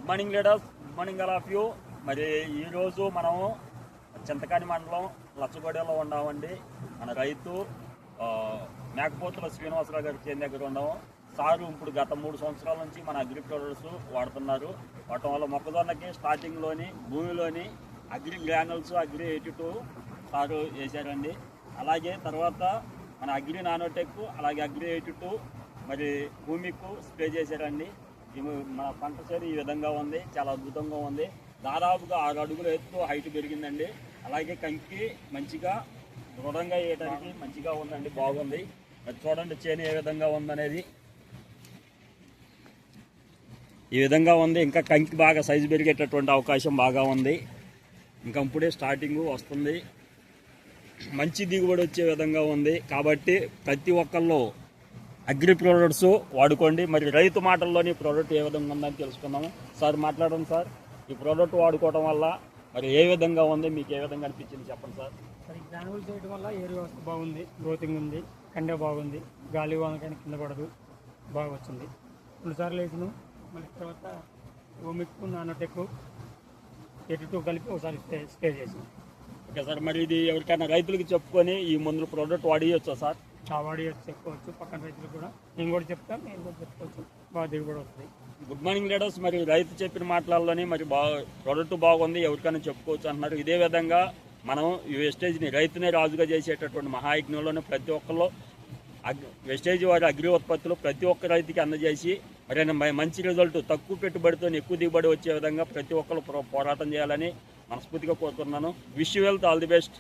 Good morning leaders, good morning all of you. మరి ఈరోజు మనము చింతకాని మండలం లచ్చగొడలో ఉన్నామండి. మన రైతు మేకపోతుల శ్రీనివాసరావు గారి చేను దగ్గర ఉన్నాము. సారు ఇప్పుడు గత 3 సంవత్సరాల నుంచి మన అగ్రి ప్రొడక్ట్స్ వాడుతున్నారు. వాడటం వల్ల మొక్కజొన్నకి స్టార్టింగ్లోని భూమిలోని అగ్రి గ్రానుల్స్, అగ్రి 82 సారు వేశారండి. అలాగే తర్వాత మన అగ్రి నానోటెక్, అలాగే అగ్రి 82 మరి భూమికు స్ప్రే చేశారండి. మన పంట చేరు ఈ విధంగా ఉంది, చాలా అద్భుతంగా ఉంది. దాదాపుగా 6 అడుగుల ఎత్తు హైట్ పెరిగిందండి. అలాగే కంకి మంచిగా దృఢంగా వేయడానికి మంచిగా ఉందండి, బాగుంది. మరి చూడండి చేను ఏ విధంగా ఉందనేది, ఈ విధంగా ఉంది. ఇంకా కంకి బాగా సైజు పెరిగేటటువంటి అవకాశం బాగా ఉంది. ఇంకా ఇప్పుడే స్టార్టింగ్ వస్తుంది, మంచి దిగుబడి వచ్చే విధంగా ఉంది. కాబట్టి ప్రతి ఒక్కళ్ళు అగ్రి ప్రోడక్ట్స్ వాడుకోండి. మరి రైతు మాటల్లోని ప్రోడక్ట్ ఏ విధంగా ఉందని తెలుసుకుందాము. సార్ మాట్లాడండి సార్. ఈ ప్రోడక్ట్ వాడుకోవడం వల్ల మరి ఏ విధంగా ఉంది, మీకు ఏ విధంగా అనిపించింది చెప్పండి సార్. మరి గ్రానువల్ చేయడం వల్ల ఏరు వ్యవస్థ బాగుంది, గ్రోతింగ్ ఉంది, కండె బాగుంది, గాలి వానకాని కింద పడదు, బాగా వచ్చింది. 2 సార్లు వేసినాం. మళ్ళీ తర్వాత ఓమిక్కు, నానోటెక్ 82 కలిపి ఒకసారి స్ప్రే చేసాం. ఓకే సార్, మరి ఇది ఎవరికైనా రైతులకి చెప్పుకొని ఈ మందులు ప్రోడక్ట్ వాడియొచ్చా సార్? వాడి చెప్పుకోవచ్చు, పక్కన రైతులు కూడా నేను కూడా చెప్తాను, నేను కూడా చెప్పుకోవచ్చు, బాగా దిగుబడి వస్తుంది. గుడ్ మార్నింగ్ లీడర్స్, మరి రైతు చెప్పిన మాటలలోని మరి ప్రోడక్ట్ బాగుంది, ఎవరికైనా చెప్పుకోవచ్చు అంటున్నారు. ఇదే విధంగా మనం ఈ వేస్టేజ్ని రైతునే రాజుగా చేసేటటువంటి మహాయజ్ఞంలోనే ప్రతి ఒక్కళ్ళు వేస్టేజ్ వారి అగ్రి ఉత్పత్తులు ప్రతి ఒక్క రైతుకి అందజేసి మరి మంచి రిజల్ట్, తక్కువ పెట్టుబడితో ఎక్కువ దిగుబడి వచ్చే విధంగా ప్రతి ఒక్కరు పోరాటం చేయాలని మనస్ఫూర్తిగా కోరుతున్నాను. Wish you wealth, all the best.